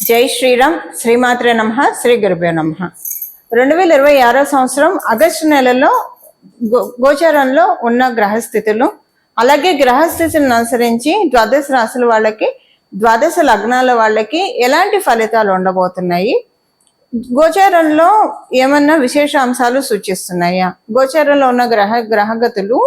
జై శ్రీరామ్. శ్రీమాత్రే నమః. శ్రీ గురుభ్యో నమః. 2026 సంవత్సరం ఆగస్టు నెలలో గోచారంలో ఉన్న గ్రహస్థితులు, అలాగే గ్రహస్థితులను అనుసరించి ద్వాదశ రాశుల వాళ్ళకి, ద్వాదశ లగ్నాల వాళ్ళకి ఎలాంటి ఫలితాలు ఉండబోతున్నాయి, గోచారంలో ఏమన్నా విశేష అంశాలు సూచిస్తున్నాయా, గోచారంలో ఉన్న గ్రహగతులు,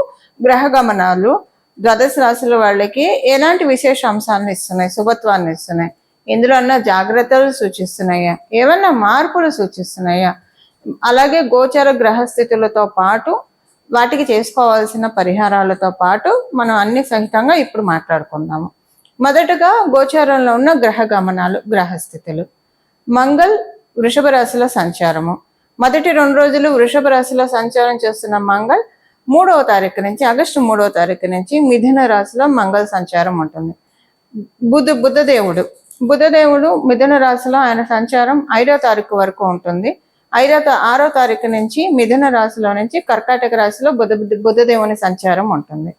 గ్రహ గమనాలు ద్వాదశ రాశుల వాళ్ళకి ఎలాంటి విశేష అంశాలను ఇస్తున్నాయి, శుభత్వాన్ని ఇస్తున్నాయి, ఇందులో అన్న జాగ్రత్తలు సూచిస్తున్నాయా, ఏమన్నా మార్పులు సూచిస్తున్నాయా, అలాగే గోచర గ్రహస్థితులతో పాటు వాటికి చేసుకోవాల్సిన పరిహారాలతో పాటు మనం అన్ని సహితంగా ఇప్పుడు మాట్లాడుకుందాము. మొదటగా గోచారంలో ఉన్న గ్రహ గమనాలు, గ్రహస్థితులు. మంగళ్ వృషభ రాశిలో సంచారము. మొదటి 2 రోజులు వృషభ రాశిలో సంచారం చేస్తున్న మంగళ్ 3వ తారీఖు నుంచి, ఆగస్టు 3వ తారీఖు నుంచి మిథున రాశిలో మంగళ సంచారం ఉంటుంది. బుధదేవుడు మిథున రాశిలో ఆయన సంచారం 5వ తారీఖు వరకు ఉంటుంది. 6వ తారీఖు నుంచి మిథున రాశిలో నుంచి కర్కాటక రాశిలో బుధదేవుని సంచారం ఉంటుంది.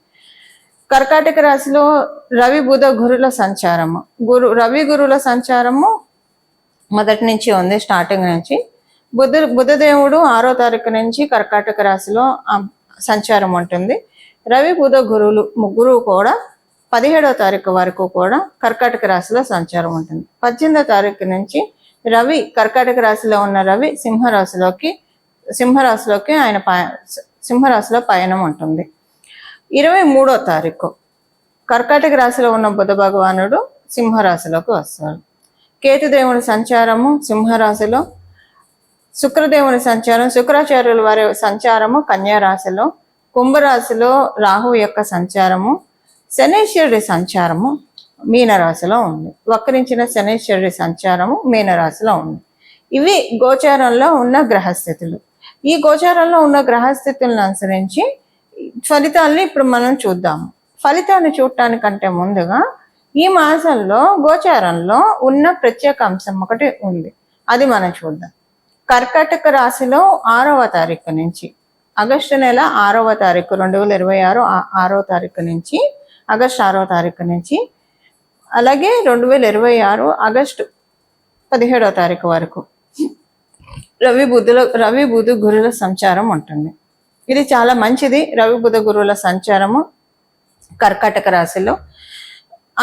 కర్కాటక రాశిలో రవి బుధ గురుల సంచారము, రవి గురుల సంచారము మొదటి నుంచి ఉంది, స్టార్టింగ్ నుంచి. బుధదేవుడు 6వ తారీఖు నుంచి కర్కాటక రాశిలో సంచారం ఉంటుంది. రవి బుధ గురువులు ముగ్గురు కూడా 17వ తారీఖు వరకు కూడా కర్కాటక రాశిలో సంచారం ఉంటుంది. 18వ తారీఖు నుంచి రవి కర్కాటక రాశిలో ఉన్న రవి సింహరాశిలోకి ఆయన సింహరాశిలో పయనం ఉంటుంది. 23వ తారీఖు కర్కాటక రాశిలో ఉన్న బుధ భగవానుడు సింహరాశిలోకి వస్తాడు. కేతుదేవుని సంచారము సింహరాశిలో, శుక్రదేవుని సంచారం, శుక్రాచార్యుల వారి సంచారము కన్యా రాశిలో, కుంభరాశిలో రాహు యొక్క సంచారము, శనీశ్వరుడి సంచారము మీనరాశిలో ఉంది. వక్రించిన శనీశ్వరుడి సంచారము మీనరాశిలో ఉంది. ఇవి గోచారంలో ఉన్న గ్రహస్థితులు. ఈ గోచారంలో ఉన్న గ్రహస్థితులను అనుసరించి ఫలితాలని ఇప్పుడు మనం చూద్దాము. ఫలితాన్ని చూడటానికంటే ముందుగా ఈ మాసంలో గోచారంలో ఉన్న ప్రత్యేక అంశం ఒకటి ఉంది, అది మనం చూద్దాం. కర్కాటక రాశిలో 6వ తారీఖు నుంచి, ఆగస్టు నెల 6వ తారీఖు 2026 6వ తారీఖు నుంచి, ఆగస్టు 6వ తారీఖు నుంచి, అలాగే 2026 ఆగస్టు 17వ తారీఖు వరకు రవి బుధ గురుల సంచారం ఉంటుంది. ఇది చాలా మంచిది. రవి బుధ గురువుల సంచారము కర్కాటక రాశిలో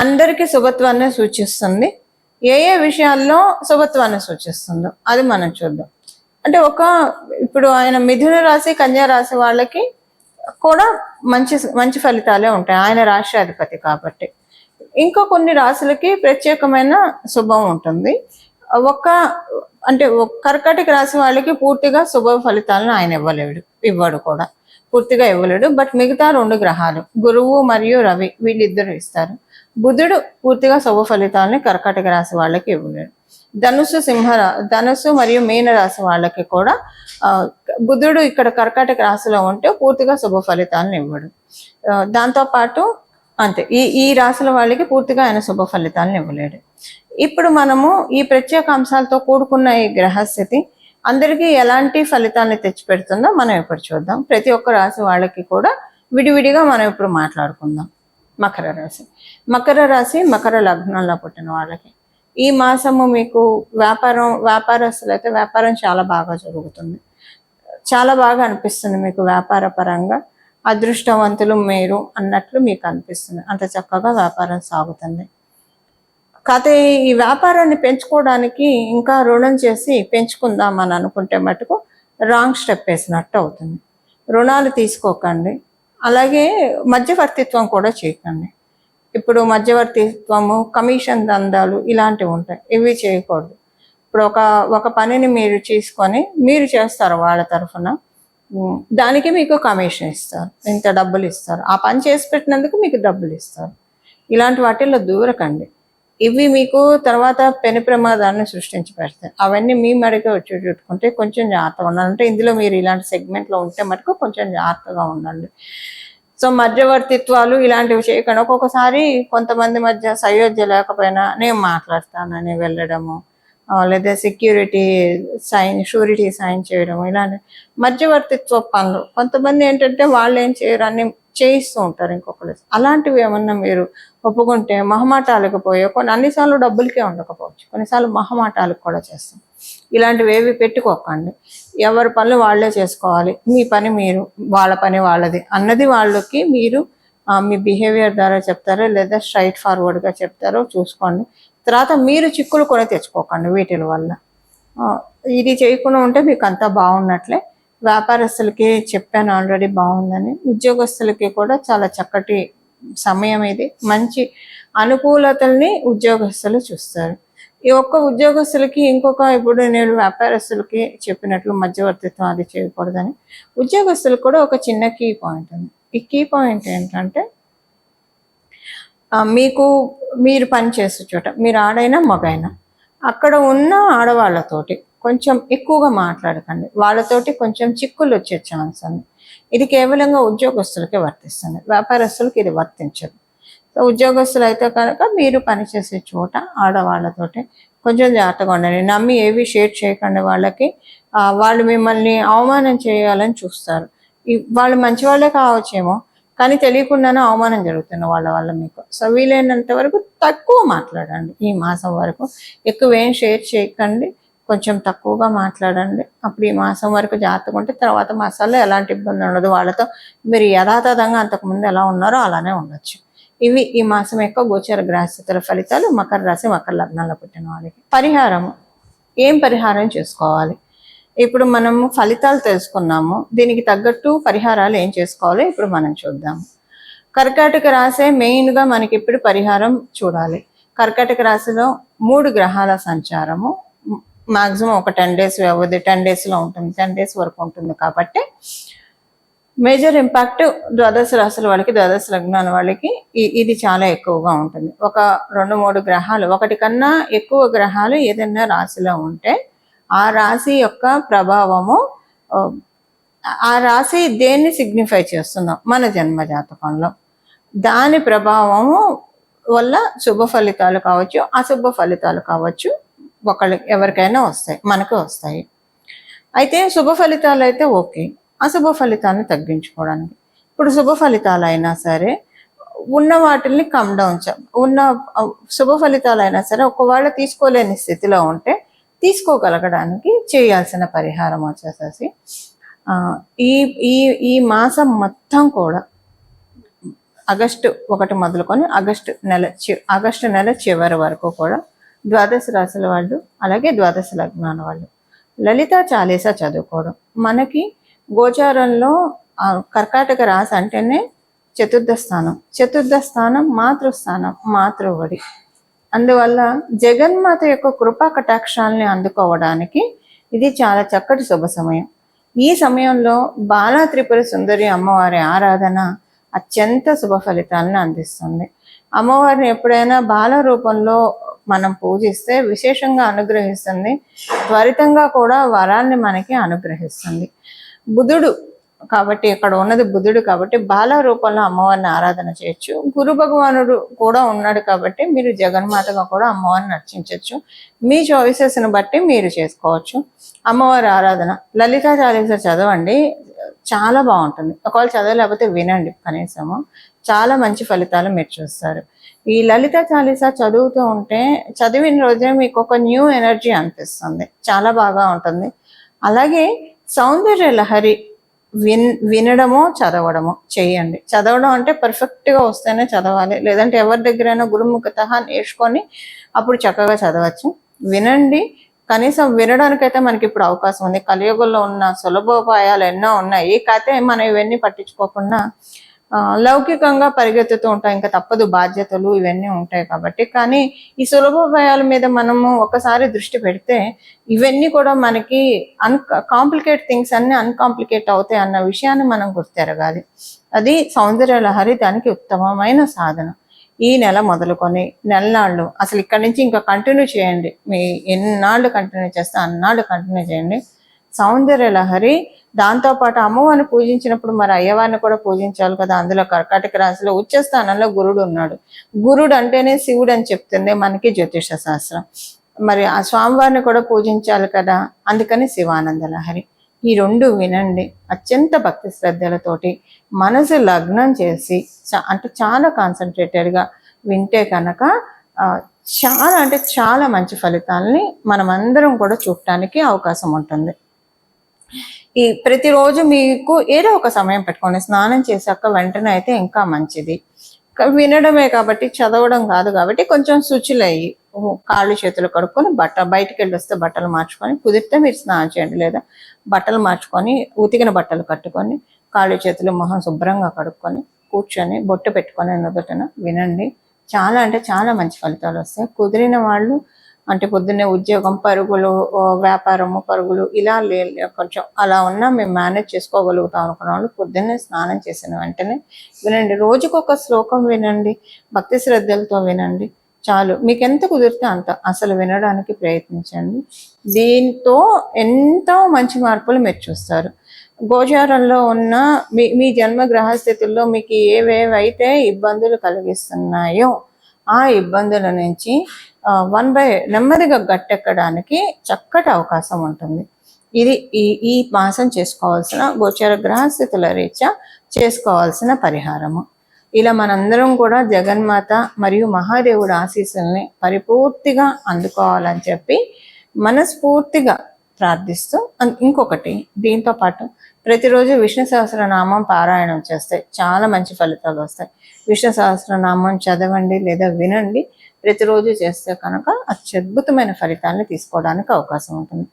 అందరికీ శుభత్వాన్ని సూచిస్తుంది. ఏ విషయాల్లో శుభత్వాన్ని సూచిస్తుందో అది మనం చూద్దాం. అంటే ఇప్పుడు ఆయన మిథున రాశి, కన్యా రాశి వాళ్ళకి కూడా మంచి ఫలితాలే ఉంటాయి, ఆయన రాశి అధిపతి కాబట్టి. ఇంకా కొన్ని రాశులకి ప్రత్యేకమైన శుభం ఉంటుంది. కర్కాటక రాశి వాళ్ళకి పూర్తిగా శుభ ఫలితాలను ఆయన ఇవ్వడు కూడా, పూర్తిగా ఇవ్వలేడు. బట్ మిగతా 2 గ్రహాలు గురువు మరియు రవి వీళ్ళిద్దరు ఇస్తారు. బుధుడు పూర్తిగా శుభ ఫలితాలని కర్కాటక రాశి వాళ్ళకి ఇవ్వలేడు. ధనుసు మరియు మీన రాశి వాళ్ళకి కూడా బుధుడు ఇక్కడ కర్కాటక రాశిలో ఉంటే పూర్తిగా శుభ ఫలితాలను ఇవ్వడు. దాంతోపాటు అంతే, ఈ రాశుల వాళ్ళకి పూర్తిగా ఆయన శుభ ఫలితాలను ఇవ్వలేడు. ఇప్పుడు మనము ఈ ప్రత్యేక అంశాలతో కూడుకున్న ఈ గ్రహస్థితి అందరికీ ఎలాంటి ఫలితాన్ని తెచ్చిపెడుతుందో మనం ఇప్పుడు చూద్దాం. ప్రతి ఒక్క రాశి వాళ్ళకి కూడా విడివిడిగా మనం ఇప్పుడు మాట్లాడుకుందాం. మకర రాశి మకర లగ్నంలో పుట్టిన వాళ్ళకి ఈ మాసము మీకు వ్యాపారస్తులు అయితే వ్యాపారం చాలా బాగా జరుగుతుంది, చాలా బాగా అనిపిస్తుంది మీకు. వ్యాపార పరంగా అదృష్టవంతులు మీరు అన్నట్లు మీకు అనిపిస్తుంది, అంత చక్కగా వ్యాపారం సాగుతుంది. కాకపోతే ఈ వ్యాపారాన్ని పెంచుకోవడానికి ఇంకా రుణం చేసి పెంచుకుందామని అనుకుంటే మటుకు రాంగ్ స్టెప్ వేసినట్టు అవుతుంది. రుణాలు తీసుకోకండి, అలాగే మధ్యవర్తిత్వం కూడా చేయకండి. ఇప్పుడు మధ్యవర్తిత్వము, కమిషన్ దందాలు ఇలాంటివి ఉంటాయి, ఇవి చేయకూడదు. ఇప్పుడు ఒక పనిని మీరు తీసుకొని మీరు చేస్తారు వాళ్ళ తరఫున, దానికి మీకు కమిషన్ ఇస్తారు, ఇంత డబ్బులు ఇస్తారు, ఆ పని చేసి పెట్టినందుకు మీకు డబ్బులు ఇస్తారు. ఇలాంటి వాటిల్లో దూరకండి, ఇవి మీకు తర్వాత పెను ప్రమాదాన్ని సృష్టించి పెడతాయి. అవన్నీ మీ మడిగా వచ్చి చుట్టుకుంటే కొంచెం జాగ్రత్తగా ఉండాలి. అంటే ఇందులో మీరు ఇలాంటి సెగ్మెంట్లో ఉంటే మటుకు కొంచెం జాగ్రత్తగా ఉండండి. సో మధ్యవర్తిత్వాలు ఇలాంటివి చేయకుండా, ఒక్కొక్కసారి కొంతమంది మధ్య సయోధ్య లేకపోయినా నేను మాట్లాడతానని వెళ్ళడము, లేదా షూరిటీ సైన్ చేయడం, ఇలాంటి మధ్యవర్తిత్వ పనులు. కొంతమంది ఏంటంటే వాళ్ళు ఏం చేయరు, అన్ని చేయిస్తూ ఉంటారు ఇంకొకరు. అలాంటివి ఏమన్నా మీరు ఒప్పుకుంటే మొహమాటాలకు పోయే అన్నిసార్లు డబ్బులకే ఉండకపోవచ్చు, కొన్నిసార్లు మొహమాటాలకు కూడా చేస్తాం. ఇలాంటివి ఏవి పెట్టుకోకండి. ఎవరి పనులు వాళ్ళే చేసుకోవాలి, మీ పని మీరు, వాళ్ళ పని వాళ్ళది అన్నది వాళ్ళకి మీరు మీ బిహేవియర్ ద్వారా చెప్తారో లేదా స్ట్రైట్ ఫార్వర్డ్గా చెప్తారో చూసుకోండి. తర్వాత మీరు చిక్కులు కొని తెచ్చుకోకండి వీటి వల్ల. ఇది చేయకుండా ఉంటే మీకు అంతా బాగున్నట్లే. వ్యాపారస్తులకి చెప్పాను ఆల్రెడీ బాగుందని. ఉద్యోగస్తులకి కూడా చాలా చక్కటి సమయం ఇది. మంచి అనుకూలతల్ని ఉద్యోగస్తులు చూస్తారు. ఈ ఒక్క ఉద్యోగస్తులకి ఇప్పుడు నేను వ్యాపారస్తులకి చెప్పినట్లు మధ్యవర్తిత్వం అది చేయకూడదని, ఉద్యోగస్తులకు కూడా ఒక చిన్న కీ పాయింట్ ఉంది. ఈ కీ పాయింట్ ఏంటంటే, మీరు పని చేసే చోట మీరు ఆడైనా మగైనా అక్కడ ఉన్న ఆడవాళ్ళతోటి కొంచెం ఎక్కువగా మాట్లాడకండి. వాళ్ళతోటి కొంచెం చిక్కులు వచ్చే ఛాన్స్ ఉంది. ఇది కేవలంగా ఉద్యోగస్తులకే వర్తిస్తుంది, వ్యాపారస్తులకి ఇది వర్తించదు. సో ఉద్యోగస్తులు అయితే కనుక మీరు పనిచేసే చోట ఆడవాళ్ళతోటి కొంచెం జాగ్రత్తగా ఉండండి. నమ్మి ఏవి షేర్ చేయకండి వాళ్ళకి. వాళ్ళు మిమ్మల్ని అవమానం చేయాలని చూస్తారు. వాళ్ళు మంచి వాళ్ళే కావచ్చేమో, కానీ తెలియకుండానే అవమానం జరుగుతుంది వాళ్ళ వల్ల మీకు. సో వీలైనంత వరకు తక్కువ మాట్లాడండి. ఈ మాసం వరకు ఎక్కువ ఏం షేర్ చేయకండి, కొంచెం తక్కువగా మాట్లాడండి. అప్పుడు ఈ మాసం వరకు జాగ్రత్తగా ఉంటే తర్వాత మాసాల్లో ఎలాంటి ఇబ్బంది ఉండదు. వాళ్ళతో మీరు యథాతథంగా అంతకుముందు ఎలా ఉన్నారో అలానే ఉండొచ్చు. ఇవి ఈ మాసం యొక్క గోచర గ్రహస్థితుల ఫలితాలు మకర రాశి మకర లగ్నాల్లో పుట్టిన వాళ్ళకి. పరిహారం, ఏం పరిహారం చేసుకోవాలి? ఇప్పుడు మనము ఫలితాలు తెలుసుకున్నాము, దీనికి తగ్గట్టు పరిహారాలు ఏం చేసుకోవాలో ఇప్పుడు మనం చూద్దాము. కర్కాటక రాశి మెయిన్గా మనకి ఇప్పుడు పరిహారం చూడాలి. కర్కాటక రాశిలో 3 గ్రహాల సంచారము మాక్సిమం ఒక 10 days వ్యవధి, 10 daysలో ఉంటుంది, 10 days వరకు ఉంటుంది. కాబట్టి మేజర్ ఇంపాక్ట్ ద్వాదశ రాశుల వాళ్ళకి, ద్వాదశ లగ్నాల వాళ్ళకి ఇది చాలా ఎక్కువగా ఉంటుంది. ఒక 2-3 గ్రహాలు, ఒకటి కన్నా ఎక్కువ గ్రహాలు ఏదైనా రాశిలో ఉంటే ఆ రాశి యొక్క ప్రభావము, ఆ రాశి దేన్ని సిగ్నిఫై చేస్తుందో మన జన్మ జాతకంలో, దాని ప్రభావము వల్ల శుభ ఫలితాలు కావచ్చు, అశుభ ఫలితాలు కావచ్చు, ఎవరికైనా వస్తాయి, మనకు వస్తాయి. అయితే శుభ ఫలితాలు అయితే ఓకే, అశుభ ఫలితాలను తగ్గించుకోవడానికి. ఇప్పుడు శుభ ఫలితాలు అయినా సరే ఉన్న వాటిల్ని కమ్ డౌన్, ఉన్న శుభ ఫలితాలు అయినా సరే ఒకవేళ తీసుకోలేని స్థితిలో ఉంటే తీసుకోగలగడానికి చేయాల్సిన పరిహారం వచ్చేసేసి ఈ మాసం మొత్తం కూడా ఆగస్టు 1 మొదలుకొని ఆగస్టు నెల చివరి వరకు కూడా ద్వాదశ రాశుల వాళ్ళు అలాగే ద్వాదశ లగ్నాల వాళ్ళు లలితా చాలీసా చదువుకోవడం. మనకి గోచారంలో కర్కాటక రాశి అంటేనే చతుర్థ స్థానం మాతృస్థానం, మాతృవడి. అందువల్ల జగన్మాత యొక్క కృపా కటాక్షాలని అందుకోవడానికి ఇది చాలా చక్కటి శుభ సమయం. ఈ సమయంలో బాలా త్రిపుర సుందరి అమ్మవారి ఆరాధన అత్యంత శుభ ఫలితాలను అందిస్తుంది. అమ్మవారిని ఎప్పుడైనా బాల రూపంలో మనం పూజిస్తే విశేషంగా అనుగ్రహిస్తుంది, త్వరితంగా కూడా వరాన్ని మనకి అనుగ్రహిస్తుంది. బుధుడు కాబట్టి, ఇక్కడ ఉన్నది బుధుడు కాబట్టి బాల రూపంలో అమ్మవారిని ఆరాధన చేయొచ్చు. గురు భగవానుడు కూడా ఉన్నాడు కాబట్టి మీరు జగన్మాతగా కూడా అమ్మవారిని అర్చించవచ్చు. మీ చాయిసెస్ని బట్టి మీరు చేసుకోవచ్చు. అమ్మవారి ఆరాధన లలితా చాలీసా చదవండి, చాలా బాగుంటుంది. ఒకవేళ చదవలేకపోతే వినండి, కనీసము చాలా మంచి ఫలితాలు మీరు చూస్తారు. ఈ లలితా చాలీసా చదువుతూ ఉంటే చదివిన రోజే మీకు ఒక న్యూ ఎనర్జీ అనిపిస్తుంది, చాలా బాగా ఉంటుంది. అలాగే సౌందర్య లహరి వినడమో చదవడమో చేయండి. చదవడం అంటే పర్ఫెక్ట్గా వస్తేనే చదవాలి, లేదంటే ఎవరి దగ్గరైనా గురుముఖత నేర్చుకొని అప్పుడు చక్కగా చదవచ్చు. వినండి, కనీసం వినడానికైతే మనకి ఇప్పుడు అవకాశం ఉంది. కలియుగంలో ఉన్న సులభోపాయాలు ఎన్నో ఉన్నాయి, కాకపోతే మనం ఇవన్నీ పట్టించుకోకుండా లౌకికంగా పరిగెత్తుతూ ఉంటాం, ఇంకా తప్పదు, బాధ్యతలు ఇవన్నీ ఉంటాయి కాబట్టి. కానీ ఈ సులభోపాయాల మీద మనము ఒకసారి దృష్టి పెడితే ఇవన్నీ కూడా మనకి కాంప్లికేట్ థింగ్స్ అన్ని అన్కాంప్లికేట్ అవుతాయి అన్న విషయాన్ని మనం గుర్తెరగాలి. అది సౌందర్య లహరి దానికి ఉత్తమమైన సాధన. ఈ నెల మొదలుకొని నెలనాళ్ళు అసలు ఇక్కడి నుంచి ఇంకా కంటిన్యూ చేయండి. మీ ఎన్నాళ్ళు కంటిన్యూ చేస్తే అన్నాళ్ళు కంటిన్యూ చేయండి. సౌందర్య లహరి, దాంతోపాటు అమ్మవారిని పూజించినప్పుడు మరి అయ్యవారిని కూడా పూజించాలి కదా. అందులో కర్కాటక రాశిలో ఉచ్చ స్థానంలో గురుడు ఉన్నాడు. గురుడు అంటేనే శివుడు అని చెప్తుంది మనకి జ్యోతిష శాస్త్రం. మరి ఆ స్వామివారిని కూడా పూజించాలి కదా, అందుకని శివానంద లహరి. ఈ రెండు వినండి. అత్యంత భక్తి శ్రద్ధలతోటి మనసు లగ్నం చేసి అంటే చాలా కాన్సన్ట్రేటెడ్గా వింటే కనుక చాలా అంటే చాలా మంచి ఫలితాలని మనమందరం కూడా చూడటానికి అవకాశం ఉంటుంది. ఈ ప్రతిరోజు మీకు ఏదో ఒక సమయం పెట్టుకోండి. స్నానం చేశాక వెంటనే అయితే ఇంకా మంచిది. వినడమే కాబట్టి, చదవడం కాదు కాబట్టి కొంచెం శుచులయ్యి కాళ్ళు చేతులు కడుక్కొని బయటికి వెళ్ళి వస్తే బట్టలు మార్చుకొని, కుదిరితే మీరు స్నానం చేయండి, లేదా బట్టలు మార్చుకొని ఉతికిన బట్టలు కట్టుకొని కాళ్ళు చేతులు మొహం శుభ్రంగా కడుక్కొని కూర్చొని బొట్టు పెట్టుకొని నుదుటన వినండి. చాలా అంటే చాలా మంచి ఫలితాలు వస్తాయి. కుదిరిన వాళ్ళు అంటే పొద్దున్నే ఉద్యోగం, పరుగులు, వ్యాపారము, పరుగులు ఇలా కొంచెం అలా ఉన్నా మేము మేనేజ్ చేసుకోగలుగుతాం అనుకున్న వాళ్ళు పొద్దున్నే స్నానం చేసిన వెంటనే వినండి. రోజుకొక శ్లోకం వినండి, భక్తి శ్రద్ధలతో వినండి. చాలు, మీకు ఎంత కుదిరితే అంత అసలు వినడానికి ప్రయత్నించండి. దీంతో ఎంతో మంచి మార్పులు మీరు చూస్తారు. గోచారంలో ఉన్న మీ జన్మ గ్రహస్థితుల్లో మీకు ఏవేవైతే ఇబ్బందులు కలిగిస్తున్నాయో ఆ ఇబ్బందుల నుంచి నెమ్మదిగా గట్టెక్కడానికి చక్కటి అవకాశం ఉంటుంది. ఇది ఈ మాసం చేసుకోవాల్సిన గోచర గ్రహస్థితుల రీత్యా చేసుకోవాల్సిన పరిహారము. ఇలా మనందరం కూడా జగన్మాత మరియు మహాదేవుడు ఆశీస్సుల్ని పరిపూర్తిగా అందుకోవాలని చెప్పి మనస్ఫూర్తిగా ప్రార్థిస్తూ, ఇంకొకటి దీంతో పాటు ప్రతిరోజు విష్ణు సహస్రనామం పారాయణం చేస్తే చాలా మంచి ఫలితాలు వస్తాయి. విష్ణు సహస్రనామం చదవండి లేదా వినండి. ప్రతిరోజు చేస్తే కనుక అత్యద్భుతమైన ఫలితాలను తీసుకోవడానికి అవకాశం ఉంటుంది.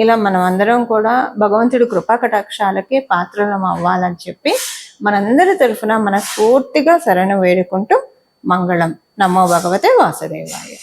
ఇలా మనం అందరం కూడా భగవంతుడి కృపా కటాక్షాలకి పాత్రలం అవ్వాలని చెప్పి మనందరి తరఫున మనస్ఫూర్తిగా శరణు వేడుకుంటూ మంగళం. నమో భగవతే వాసుదేవాయ.